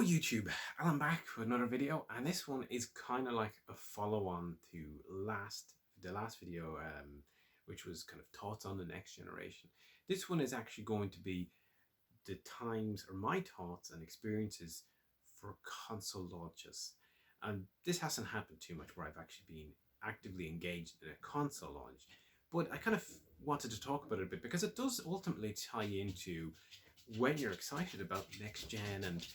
Hello YouTube, I'm back with another video, and this one is kind of like a follow-on to the last video, which was kind of thoughts on the next generation. This one is actually going to be the times or my thoughts and experiences for console launches. And this hasn't happened too much where I've actually been actively engaged in a console launch, but I kind of wanted to talk about it a bit because it does ultimately tie into when you're excited about next gen. And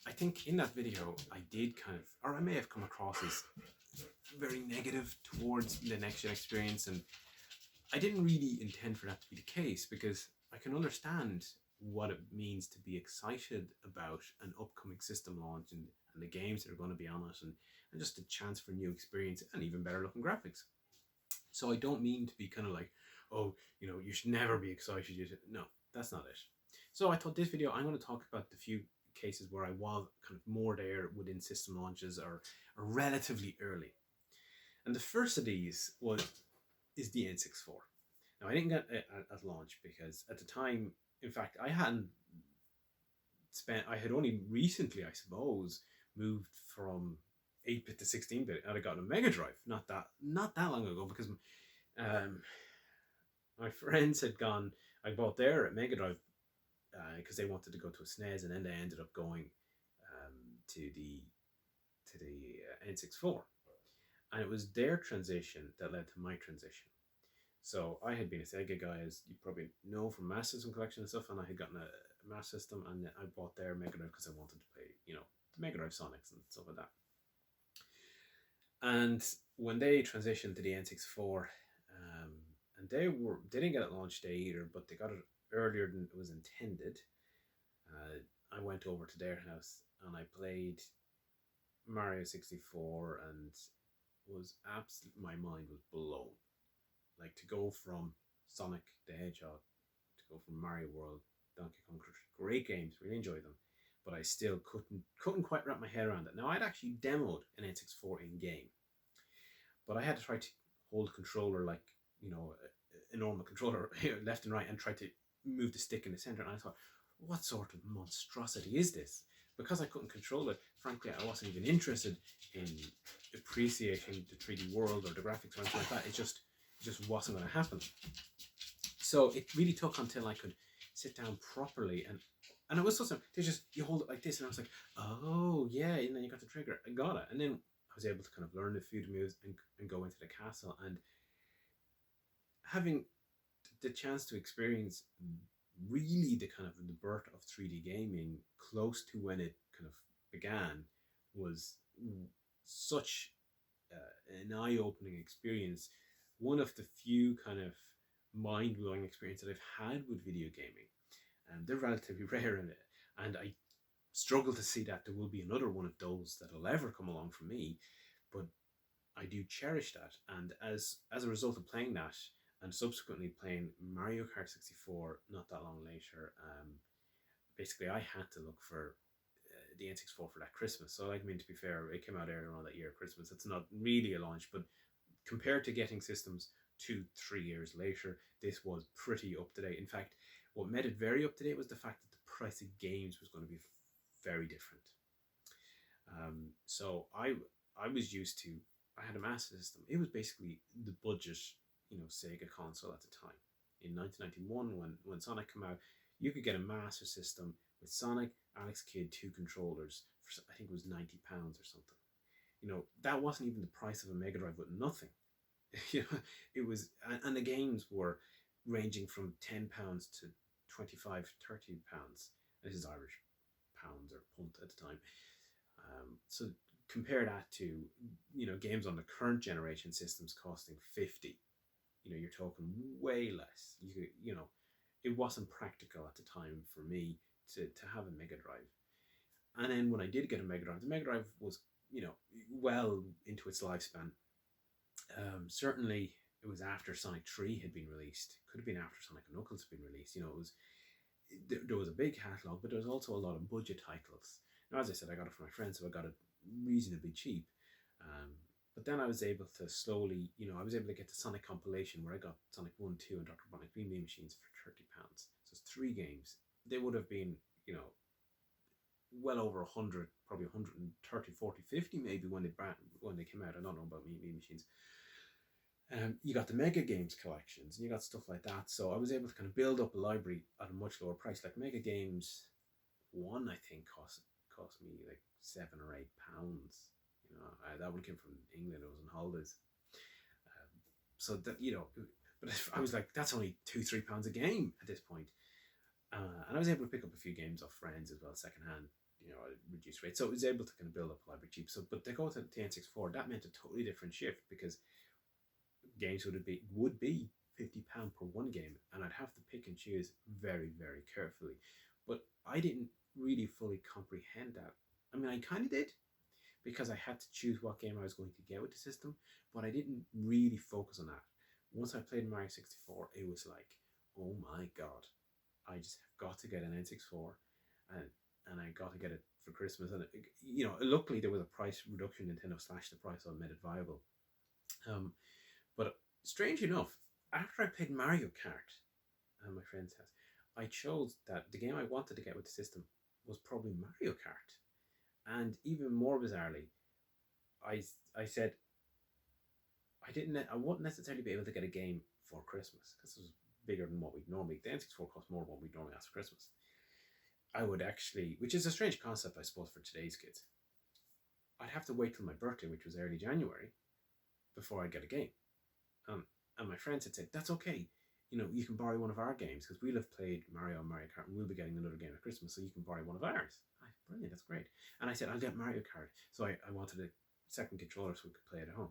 I think in that video I did kind of, or I may have come across as very negative towards the next gen experience, and I didn't really intend for that to be the case because I can understand what it means to be excited about an upcoming system launch and the games that are going to be on it, and just a chance for new experience and even better looking graphics. So I don't mean to be kind of like, oh, you should never be excited. No, that's not it. So I thought this video, I'm going to talk about the few cases where I was kind of more there within system launches or relatively early. And the first of these is the N64. Now, I didn't get it at launch because at the time, in fact, I had only recently, I suppose, moved from 8-bit to 16-bit, and I got a Mega Drive not that long ago because my friends had gone. I bought their Mega Drive because they wanted to go to a SNES, and then they ended up going to the N64, and it was their transition that led to my transition. So I had been a Sega guy, as you probably know, from Master System collection and stuff, and I had gotten a Master System, and I bought their Mega Drive because I wanted to play, the Mega Drive Sonics and stuff like that. And when they transitioned to the N64, and they didn't get it launch day either, but they got it earlier than it was intended. I went over to their house and I played Mario 64, and my mind was blown. Like, to go from Sonic the Hedgehog, to go from Mario World, Donkey Kong Country, great games, really enjoyed them, but I still couldn't quite wrap my head around it. Now, I'd actually demoed an N64 in game, but I had to try to hold a controller like, a normal controller, left and right, and try to move the stick in the center. And I thought, what sort of monstrosity is this? Because I couldn't control it, frankly, I wasn't even interested in appreciating the 3D world or the graphics or anything like that. It just wasn't going to happen. So it really took until I could sit down properly, and it was so simple. You hold it like this, and I was like, oh yeah, and then you got the trigger. I got it, and then I was able to kind of learn a few moves and go into the castle, and having the chance to experience really the kind of the birth of 3D gaming close to when it kind of began was such an eye-opening experience. One of the few kind of mind-blowing experiences that I've had with video gaming, and they're relatively rare in it, and I struggle to see that there will be another one of those that'll ever come along for me, but I do cherish that. And as a result of playing that, and subsequently playing Mario Kart 64 not that long later, basically I had to look for the N64 for that Christmas. So, to be fair, it came out earlier on that year, Christmas. It's not really a launch, but compared to getting systems 2-3 years later, this was pretty up to date. In fact, what made it very up to date was the fact that the price of games was going to be very different. So I was used to, I had a Master System. It was basically the budget, Sega console at the time. In 1991, when Sonic came out, you could get a Master System with Sonic, Alex Kidd, 2 controllers for, I think it was £90 or something. That wasn't even the price of a Mega Drive with nothing. It was, and the games were ranging from £10 to £25, £30. This is Irish pounds or punt at the time. So compare that to, games on the current generation systems costing 50. You're talking way less. It wasn't practical at the time for me to have a Mega Drive. And then when I did get a Mega Drive, the Mega Drive was, well into its lifespan. Certainly it was after Sonic 3 had been released. Could have been after Sonic & Knuckles had been released. There was a big catalogue, but there was also a lot of budget titles. Now, as I said, I got it from my friend, so I got it reasonably cheap. But then I was able to slowly, I was able to get the Sonic compilation where I got Sonic 1, 2 and Dr. Robotnik Beam Me Machines for £30. So it's 3 games. They would have been, well over 100, probably 130, 40, 50 maybe when they came out. I don't know about Mean Machines. You got the Mega Games collections and you got stuff like that. So I was able to kind of build up a library at a much lower price. Like Mega Games 1, I think, cost me like £7 or £8. That one came from England. It was on holidays. So that, but I was like, that's only £2-3 a game at this point. And I was able to pick up a few games off friends as well, secondhand, at reduced rate. So I was able to kind of build up a library cheap. So, but to go to the N64, that meant a totally different shift because games would be £50 per one game, and I'd have to pick and choose very, very carefully. But I didn't really fully comprehend that. I mean, I kind of did because I had to choose what game I was going to get with the system, but I didn't really focus on that. Once I played Mario 64, it was like, oh my god, I just have got to get an N64, and I got to get it for Christmas. And luckily there was a price reduction. Nintendo slashed the price, so it made it viable. But strange enough, after I played Mario Kart at my friend's house, I chose that the game I wanted to get with the system was probably Mario Kart. And even more bizarrely, I said I wouldn't necessarily be able to get a game for Christmas because it was bigger than what we'd normally. The N64 cost more than what we'd normally ask for Christmas. I would actually, which is a strange concept, I suppose, for today's kids. I'd have to wait till my birthday, which was early January, before I get a game. And my friends had said, that's okay. You can borrow one of our games because we'll have played Mario and Mario Kart and we'll be getting another game at Christmas, so you can borrow one of ours. Brilliant, that's great. And I said, I'll get Mario Kart. So I wanted a second controller so we could play it at home.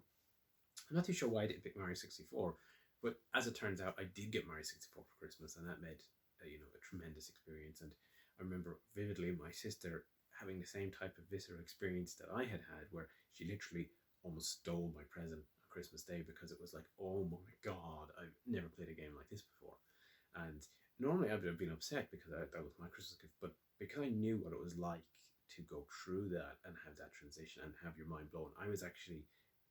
I'm not too sure why I didn't pick Mario 64, but as it turns out, I did get Mario 64 for Christmas, and that made a tremendous experience. And I remember vividly my sister having the same type of visceral experience that I had, where she literally almost stole my present on Christmas Day because it was like, oh my god, I've never played a game like this before. And normally I would have been upset because that was my Christmas gift, but because I knew what it was like to go through that and have that transition and have your mind blown, I was actually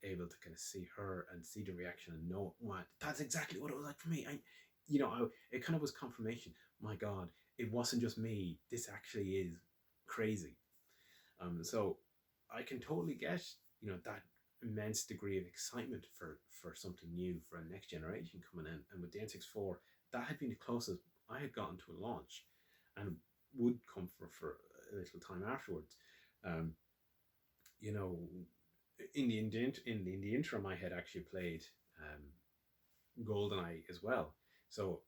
able to kind of see her and see the reaction and know what that's exactly what it was like for me. It kind of was confirmation. My God, it wasn't just me. This actually is crazy. So I can totally get that immense degree of excitement for something new for a next generation coming in. And with the N64, that had been the closest I had gotten to a launch, and would come for a little time afterwards. In the interim, I had actually played GoldenEye as well. So,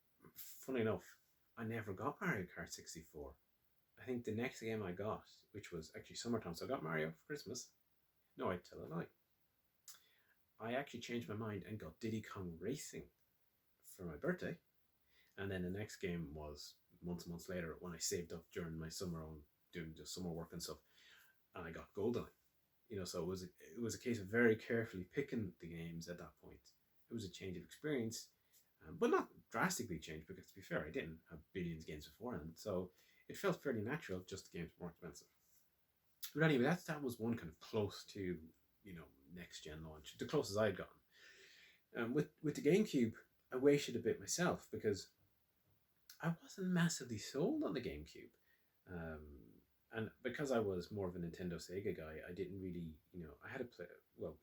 funny enough, I never got Mario Kart 64. I think the next game I got, which was actually summertime, so I got Mario for Christmas. No, I tell a lie. I actually changed my mind and got Diddy Kong Racing for my birthday. And then the next game was months later when I saved up during my summer on doing just summer work and stuff, and I got GoldenEye. So it was a case of very carefully picking the games at that point. It was a change of experience, but not drastically changed because, to be fair, I didn't have billions of games beforehand, so it felt fairly natural. Just the games were more expensive. But anyway, that was one kind of close to next gen launch, the closest I'd gotten. With the GameCube, I waited a bit myself because I wasn't massively sold on the GameCube. And because I was more of a Nintendo Sega guy, I didn't really, I had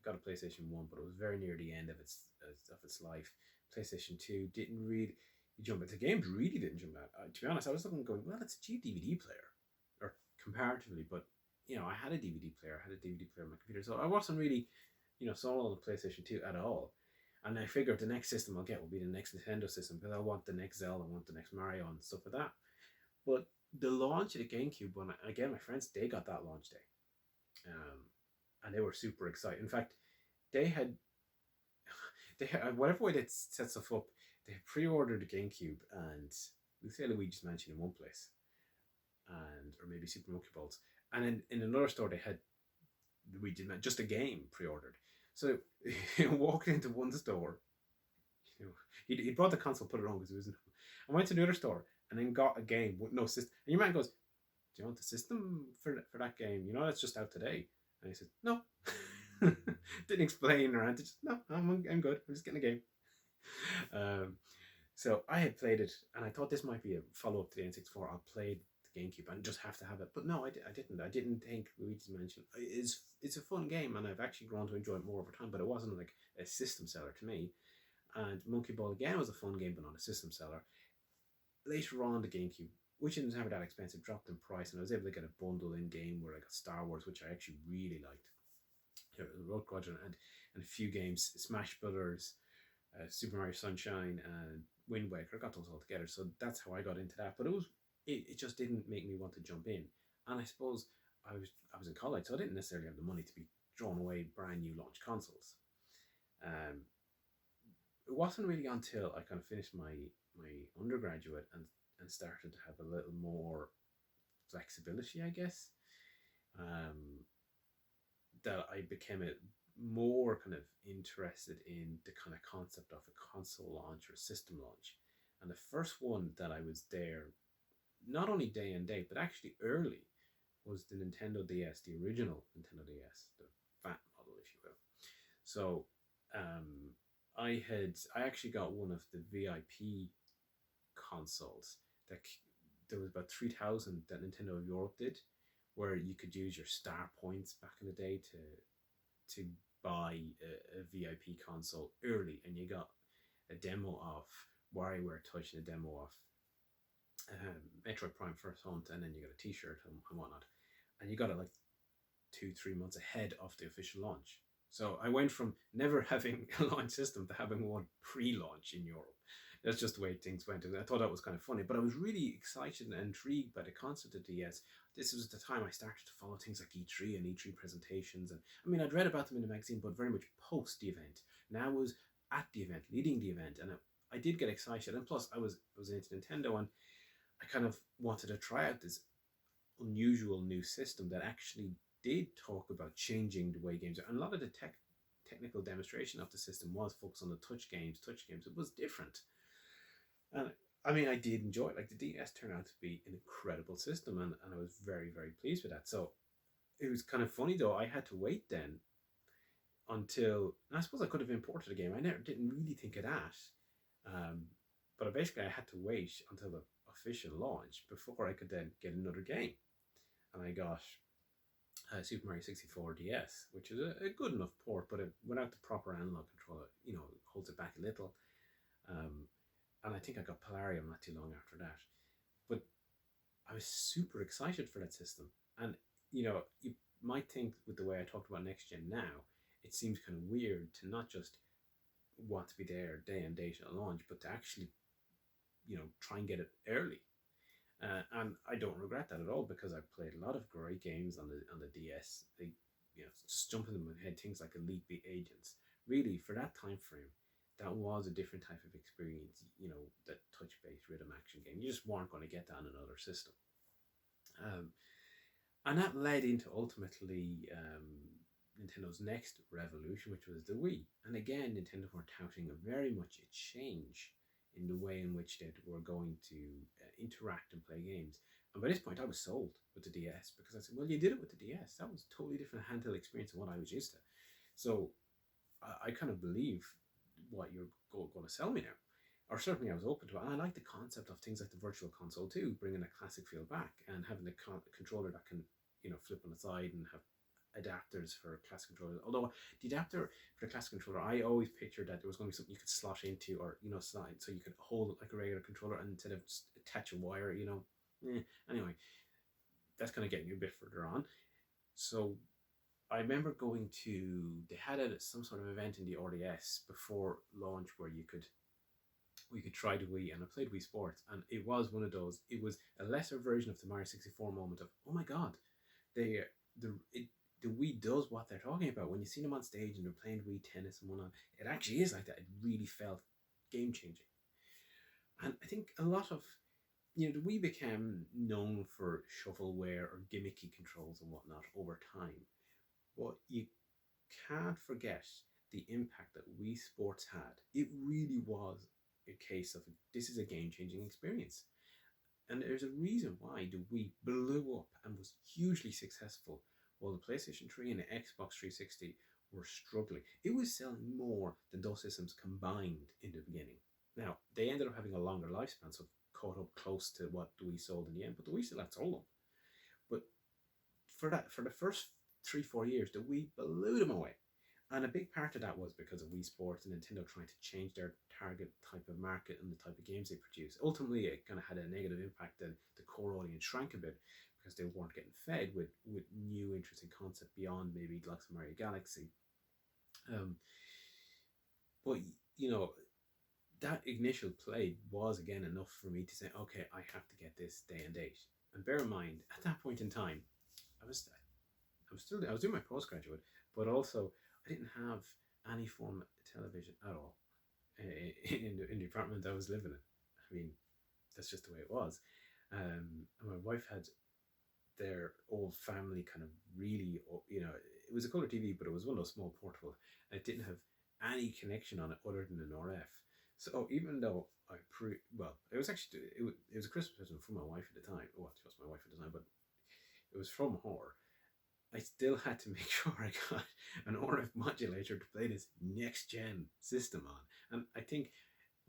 got a PlayStation 1, but it was very near the end of its life. PlayStation 2 didn't really jump out. The games really didn't jump out. To be honest, I was looking going, well, it's a cheap DVD player, or comparatively, but, I had a DVD player. I had a DVD player on my computer, so I wasn't really, sold on the PlayStation 2 at all. And I figured the next system I'll get will be the next Nintendo system because I want the next Zelda, I want the next Mario and stuff like that. But the launch of the GameCube one, again, my friends, they got that launch day. And they were super excited. In fact, they had whatever way they set stuff up, they pre-ordered the GameCube and we say Luigi's Mansion in one place, or maybe Super Monkey Balls, and in another store they had Luigi's Mansion, just a game pre-ordered. So walking into one store, he brought the console, put it on because it was. I went to the other store and then got a game with no system. And your man goes, "Do you want the system for that game? It's just out today." And he said, "No." Didn't explain or anything. Just, "No, I'm good. I'm just getting a game." So I had played it, and I thought this might be a follow-up to the N64. I played the GameCube and just have to have it. But no, I didn't. I didn't think Luigi's Mansion is it's a fun game, and I've actually grown to enjoy it more over time. But it wasn't like a system seller to me. And Monkey Ball again was a fun game, but not a system seller. Later on, the GameCube, which didn't have that expensive, dropped in price, and I was able to get a bundle in game where I got Star Wars, which I actually really liked. Road Quadrant and a few games, Smash Brothers, Super Mario Sunshine, and Wind Waker. I got those all together, so that's how I got into that. But it just didn't make me want to jump in. And I suppose I was in college, so I didn't necessarily have the money to be throwing away brand new launch consoles. Um, it wasn't really until I kind of finished my undergraduate and started to have a little more flexibility, I guess, um, that I became more kind of interested in the kind of concept of a console launch or a system launch. And the first one that I was there, not only day and date, but actually early, was the Nintendo DS, the original Nintendo DS, the fat model, if you will. So I actually got one of the VIP consoles that there was about 3,000 that Nintendo Europe did, where you could use your star points back in the day to buy a VIP console early, and you got a demo of WarioWare Touch and a demo of Metroid Prime First Hunt, and then you got a T-shirt and whatnot, and you got it like 2-3 months ahead of the official launch. So I went from never having a launch system to having one pre-launch in Europe. That's just the way things went. And I thought that was kind of funny, but I was really excited and intrigued by the concept of DS. This was the time I started to follow things like E3 and E3 presentations. And I mean, I'd read about them in the magazine, but very much post the event. Now I was at the event, leading the event, and I did get excited. And plus, I was into Nintendo, and I kind of wanted to try out this unusual new system that actually did talk about changing the way games are. And a lot of the technical demonstration of the system was focused on the touch games. It was different. And I mean, I did enjoy it. Like the DS turned out to be an incredible system, and I was very, very pleased with that. So it was kind of funny though. I had to wait then until I suppose I could have imported a game. I never didn't really think of that, but basically I had to wait until the official launch before I could then get another game, and I got Super Mario 64 DS, which is a good enough port, but without the proper analog controller, it holds it back a little. And I think I got Polarium not too long after that. But I was super excited for that system. And, you might think with the way I talked about next gen now, it seems kind of weird to not just want to be there day and date at launch, but to actually, try and get it early. And I don't regret that at all, because I played a lot of great games on the DS. They, just jumping in my head, things like Elite Beat Agents. Really, for that time frame, that was a different type of experience. That touch-based rhythm action game. You just weren't going to get that on another system. And that led into ultimately Nintendo's next revolution, which was the Wii. And again, Nintendo were touting very much a change in the way in which they were going to interact and play games. And by this point, I was sold with the DS, because I said, well, you did it with the DS. That was a totally different handheld experience than what I was used to. So I kind of believe what you're going to sell me now. Or certainly I was open to it. And I like the concept of things like the Virtual Console too, bringing a classic feel back and having a controller that can, flip on the side and have adapters for classic controllers. Although the adapter for the classic controller, I always pictured that there was going to be something you could slot into, or slide, so you could hold it like a regular controller, and instead of just attach a wire. Anyway, that's kind of getting you a bit further on. So I remember they had some sort of event in the RDS before launch where we could try the Wii, and I played Wii Sports, and it was one of those. It was a lesser version of the Mario 64 moment of, oh my god, the Wii does what they're talking about. When you see them on stage and they're playing Wii tennis and whatnot, it actually is like that. It really felt game changing. And I think a lot of, the Wii became known for shovelware or gimmicky controls and whatnot over time. But you can't forget the impact that Wii Sports had. It really was a case of, this is a game changing experience. And there's a reason why the Wii blew up and was hugely successful, while the PlayStation 3 and the Xbox 360 were struggling. It was selling more than those systems combined in the beginning. Now, they ended up having a longer lifespan, so caught up close to what the Wii sold in the end, but the Wii still had sold them. But for the first 3-4 years, the Wii blew them away. And a big part of that was because of Wii Sports and Nintendo trying to change their target type of market and the type of games they produce. Ultimately, it kind of had a negative impact, and the core audience shrank a bit because they weren't getting fed with new interesting concept beyond maybe the likes of Mario Galaxy. Um, but you know, that initial play was again enough for me to say, okay, I have to get this day and date. And bear in mind, at that point in time, I was doing my postgraduate, but also I didn't have any form of television at all in the apartment I was living in. I mean, that's just the way it was. And my wife had their old family kind of really, it was a color TV, but it was one of those small portable. And it didn't have any connection on it other than an RF. So even though it was actually it was a Christmas present from my wife at the time. Well, it was my wife at the time, but it was from her. I still had to make sure I got an RF modulator to play this next gen system on. And I think,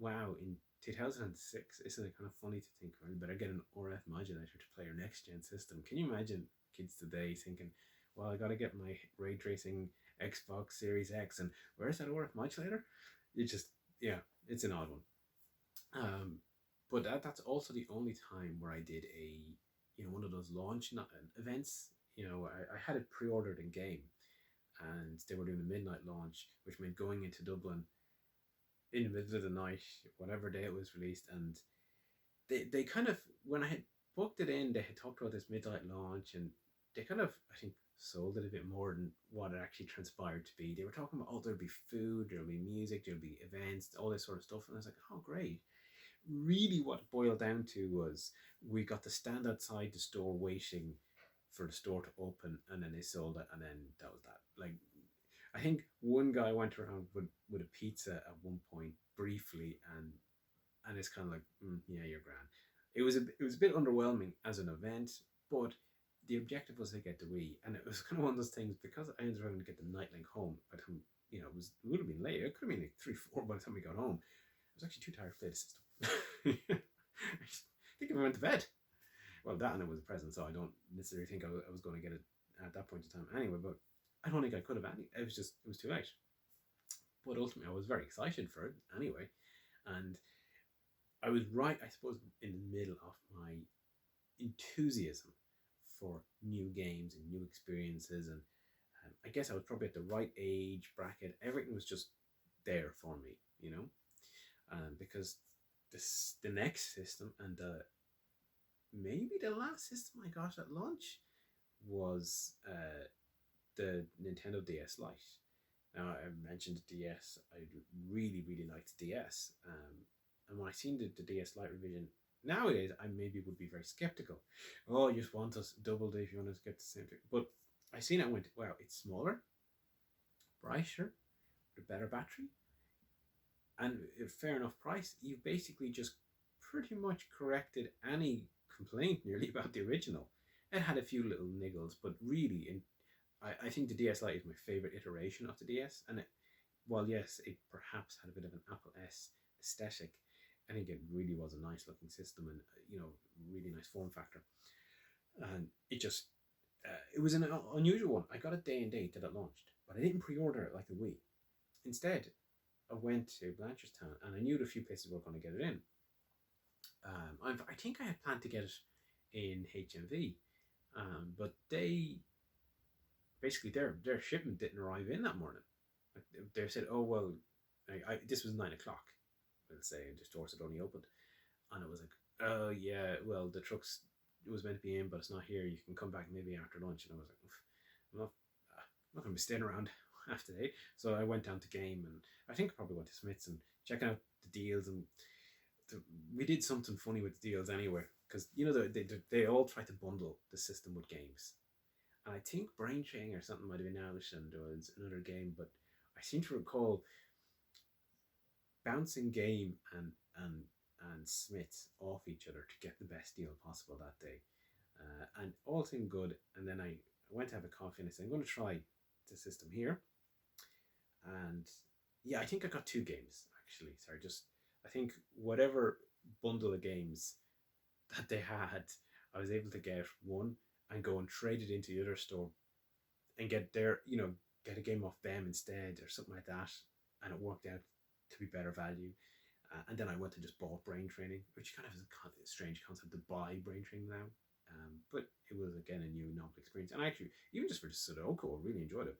wow, in 2006, isn't it kind of funny to think, well, you better get an RF modulator to play your next gen system? Can you imagine kids today thinking, well, I got to get my ray tracing Xbox Series X, and where's that RF modulator? Yeah, it's an odd one. But that's also the only time where I did one of those launch events. I had it pre-ordered in game, and they were doing a midnight launch, which meant going into Dublin in the middle of the night, whatever day it was released. And they kind of, when I had booked it in, they had talked about this midnight launch, and they kind of, I think, sold it a bit more than what it actually transpired to be. They were talking about, there'll be food, there'll be music, there'll be events, all this sort of stuff. And I was like, oh, great. Really what it boiled down to was we got to stand outside the store waiting for the store to open, and then they sold it, and then that was that. Like, I think one guy went around with a pizza at one point briefly, and it's kind of like, yeah, you're grand. It was a bit underwhelming as an event, but the objective was to get the Wii, and it was kind of one of those things, because I ended up having to get the night link home. By the time, it would have been late. It could have been like 3-4 by the time we got home. I was actually too tired to play the system. I think I went to bed. Well, that, and it was a present, so I don't necessarily think I was going to get it at that point in time anyway. But I don't think I could have. It was too late. But ultimately, I was very excited for it anyway, and I was right, I suppose, in the middle of my enthusiasm for new games and new experiences, and I guess I was probably at the right age bracket. Everything was just there for me, because the next system, and maybe the last system I got at launch, was the Nintendo DS Lite. Now, I mentioned the DS. I really, really liked DS. And when I seen the DS Lite revision, nowadays I maybe would be very skeptical. Oh, you just want us double if you want us to get the same thing. But I seen it and went, wow, it's smaller, brighter, with a better battery, and a fair enough price. You've basically just pretty much corrected any complaint nearly about the original. It had a few little niggles, but really, I think the DS Lite is my favorite iteration of the DS. And while yes, it perhaps had a bit of an Apple S aesthetic, I think it really was a nice looking system, and really nice form factor. And it was an unusual one. I got it day and date that it launched, but I didn't pre-order it like the Wii. Instead, I went to Blanchardstown, and I knew the few places were going to get it in. I think I had planned to get it in HMV, but they basically their shipment didn't arrive in that morning. They said, "Oh well, this was 9 o'clock." We'll say the stores had only opened, and it was like, "Oh yeah, well it was meant to be in, but it's not here. You can come back maybe after lunch." And I was like, I'm not going to be staying around half the day. So I went down to Game, and I think I probably went to Smith's and checking out the deals, and we did something funny with the deals anyway, because they all try to bundle the system with games. And I think Brain Chain or something might have been out, and there was another game, but I seem to recall bouncing Game and Smiths off each other to get the best deal possible that day. And all seemed good. And then I went to have a coffee, and I said, I'm going to try the system here. And yeah, I think I got 2 games actually. Sorry, I think whatever bundle of games that they had, I was able to get one and go and trade it into the other store and get their, get a game off them instead or something like that. And it worked out to be better value. And then I went and just bought brain training, which kind of is a strange concept to buy brain training now. But it was, again, a new novel experience. And actually, even just for the Sudoku, I really enjoyed it.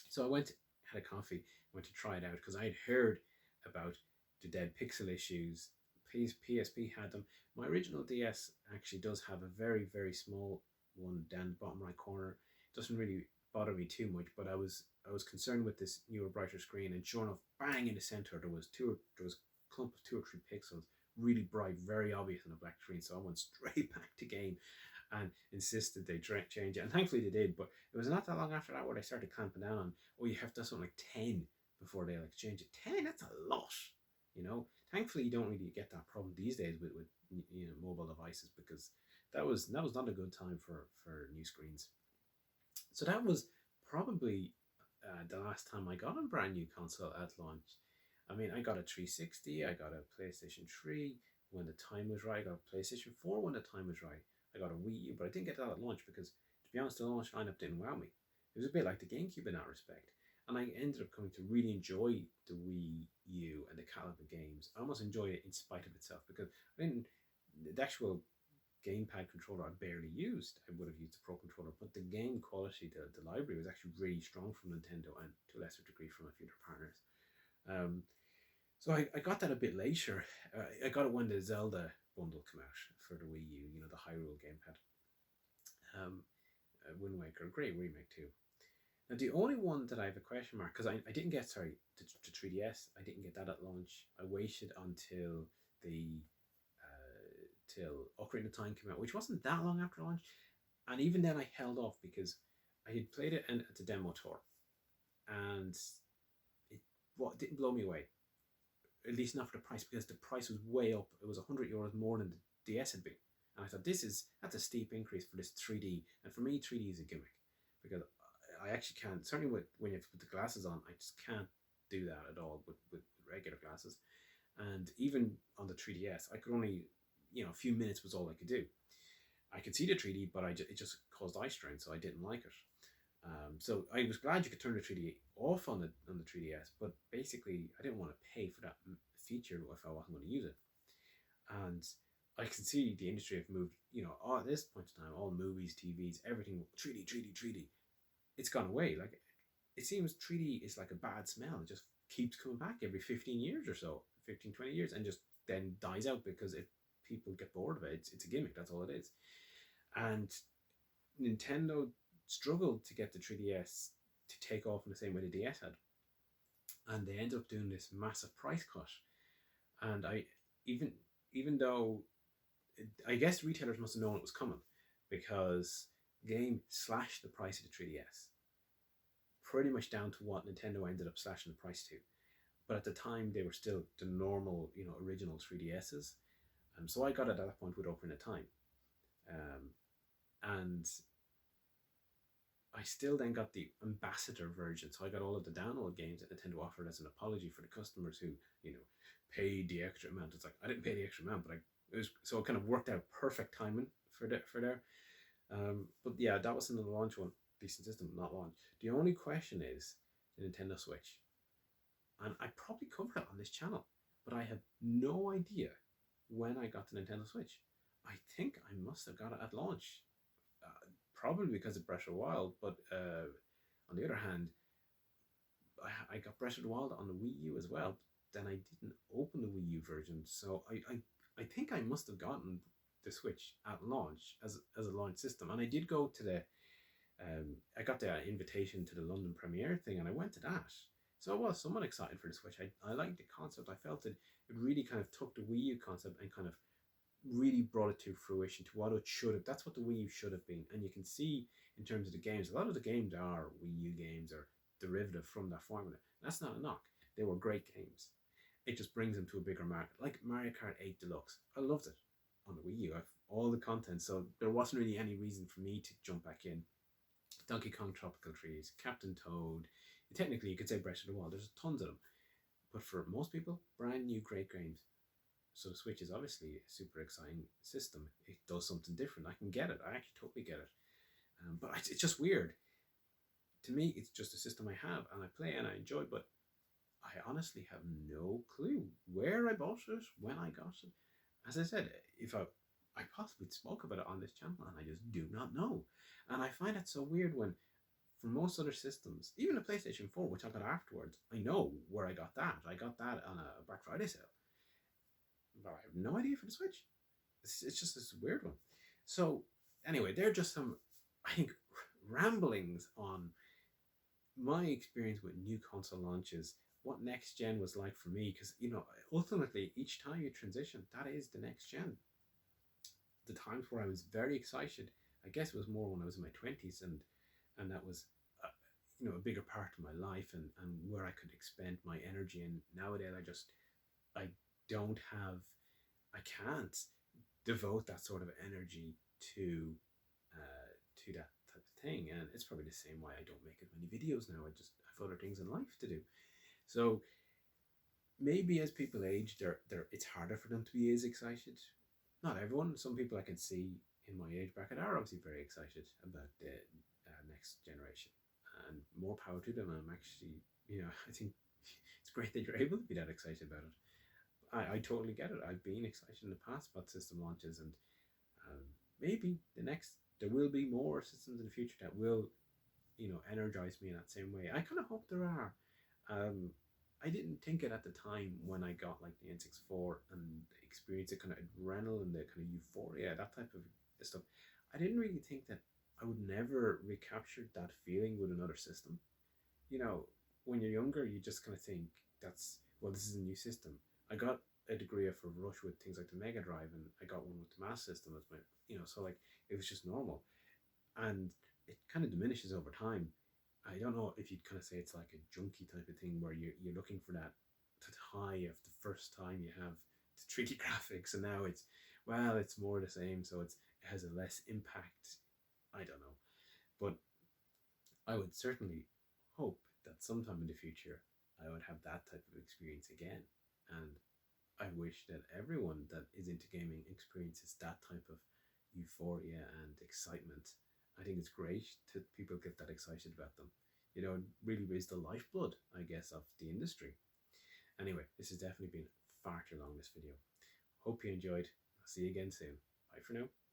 So I went, had a coffee, went to try it out because I had heard about the dead pixel issues. PSP had them. My original DS actually does have a very, very small one down the bottom right corner. It doesn't really bother me too much, but I was concerned with this newer, brighter screen, and sure enough, bang in the center, there was a clump of 2 or 3 pixels, really bright, very obvious on a black screen. So I went straight back to game and insisted they change it. And thankfully they did, but it was not that long after that where they started clamping down on, oh, you have to do something like 10 before they like change it. 10, that's a lot, you know. Thankfully, you don't really get that problem these days with mobile devices, because that was not a good time for new screens. So that was probably the last time I got a brand new console at launch. I mean, I got a 360, I got a PlayStation 3 when the time was right, I got a PlayStation 4 when the time was right, I got a Wii U, but I didn't get that at launch because, to be honest, the launch lineup didn't wow me. It was a bit like the GameCube in that respect. And I ended up coming to really enjoy the Wii U and the catalog of games. I almost enjoy it in spite of itself, because I didn't, the actual gamepad controller I barely used. I would have used the Pro controller, but the game quality, the library was actually really strong from Nintendo, and to a lesser degree from a few other partners. Um, so I got that a bit later. I got it when the Zelda bundle came out for the Wii U, the Hyrule gamepad. Um, Wind Waker, great remake too. Now the only one that I have a question mark, because I didn't get, sorry, the 3DS, I didn't get that at launch. I waited until the till Ocarina of Time came out, which wasn't that long after launch. And even then, I held off because I had played it at the demo tour, and it didn't blow me away. At least not for the price, because the price was way up. It was €100 more than the DS had been, and I thought that's a steep increase for this 3D. And for me, 3D is a gimmick, because I actually can't. Certainly, when you have to put the glasses on, I just can't do that at all with regular glasses. And even on the 3DS, I could only, a few minutes was all I could do. I could see the 3D, but it just caused eye strain, so I didn't like it. So I was glad you could turn the 3D off on the 3DS, but basically I didn't want to pay for that feature if I wasn't going to use it. And I can see the industry have moved, at this point in time, all movies, TVs, everything 3D, 3D, 3D. It's gone away. Like, it seems 3D is like a bad smell. It just keeps coming back every 15 years or so, 15, 20 years, and just then dies out because if people get bored of it, it's a gimmick. That's all it is. And Nintendo struggled to get the 3DS to take off in the same way the DS had, and they ended up doing this massive price cut. And even though I guess retailers must have known it was coming, because Game slashed the price of the 3DS pretty much down to what Nintendo ended up slashing the price to. But at the time, they were still the normal, original 3DSs. So I got it at that point with Ocarina of Time. And I still then got the ambassador version. So I got all of the download games that Nintendo offered as an apology for the customers who, paid the extra amount. It's like, I didn't pay the extra amount, but it kind of worked out perfect timing for there. But yeah, that was another launch one. Decent system, not launch. The only question is the Nintendo Switch. And I probably covered it on this channel, but I have no idea when I got the Nintendo Switch. I think I must have got it at launch, probably because of Breath of the Wild. But on the other hand, I got Breath of the Wild on the Wii U as well. Then I didn't open the Wii U version, so I think I must have gotten the Switch at launch as a launch system. And I did go to the I got the invitation to the London premiere thing, and I went to that. So I was somewhat excited for the Switch. I liked the concept. I felt it really kind of took the Wii U concept and kind of really brought it to fruition, to what it should have. That's what the Wii U should have been. And you can see in terms of the games, a lot of the games are Wii U games or derivative from that formula. That's not a knock. They were great games. It just brings them to a bigger market. Like Mario Kart 8 Deluxe. I loved it on the Wii U. I have all the content, so there wasn't really any reason for me to jump back in. Donkey Kong Tropical Freeze, Captain Toad. Technically, you could say Breath of the Wild. There's tons of them. But for most people, brand new great games. So the Switch is obviously a super exciting system. It does something different. I can get it. I actually totally get it. But it's just weird. To me, it's just a system I have and I play and I enjoy, but I honestly have no clue where I bought it, when I got it. As I said, if I possibly spoke about it on this channel and I just do not know. And I find it so weird when for most other systems, even the PlayStation 4, which I got afterwards, I know where I got that. I got that on a Black Friday sale. But I have no idea for the Switch. It's just this weird one. So, anyway, they're just some, I think, ramblings on my experience with new console launches, what next gen was like for me, because ultimately each time you transition, that is the next gen. The times where I was very excited, I guess it was more when I was in my 20s, and that was a bigger part of my life, and where I could expend my energy. And nowadays I don't have, I can't devote that sort of energy to that type of thing. And it's probably the same why I don't make as many videos now. I just have other things in life to do. So maybe as people age, it's harder for them to be as excited. Not everyone. Some people I can see in my age bracket are obviously very excited about the next generation, and more power to them. I'm actually, I think it's great that you're able to be that excited about it. I totally get it. I've been excited in the past about system launches, and maybe there will be more systems in the future that will, energize me in that same way. I kind of hope there are. Um, I didn't think it at the time when I got like the N64 and experienced the kind of adrenaline, the kind of euphoria, that type of stuff. I didn't really think that I would never recapture that feeling with another system. You know, when you're younger, you just kind of think this is a new system. I got a degree of a rush with things like the Mega Drive, and I got one with the Master System as my, so like it was just normal, and it kind of diminishes over time. I don't know if you'd kind of say it's like a junkie type of thing where you're looking for that high of the first time you have the 3D graphics, and now it's more the same, so it has a less impact. I don't know, but I would certainly hope that sometime in the future I would have that type of experience again. And I wish that everyone that is into gaming experiences that type of euphoria and excitement. I think it's great that people get that excited about them. It really is the lifeblood, I guess, of the industry. Anyway, this has definitely been far too long, this video. Hope you enjoyed. I'll see you again soon. Bye for now.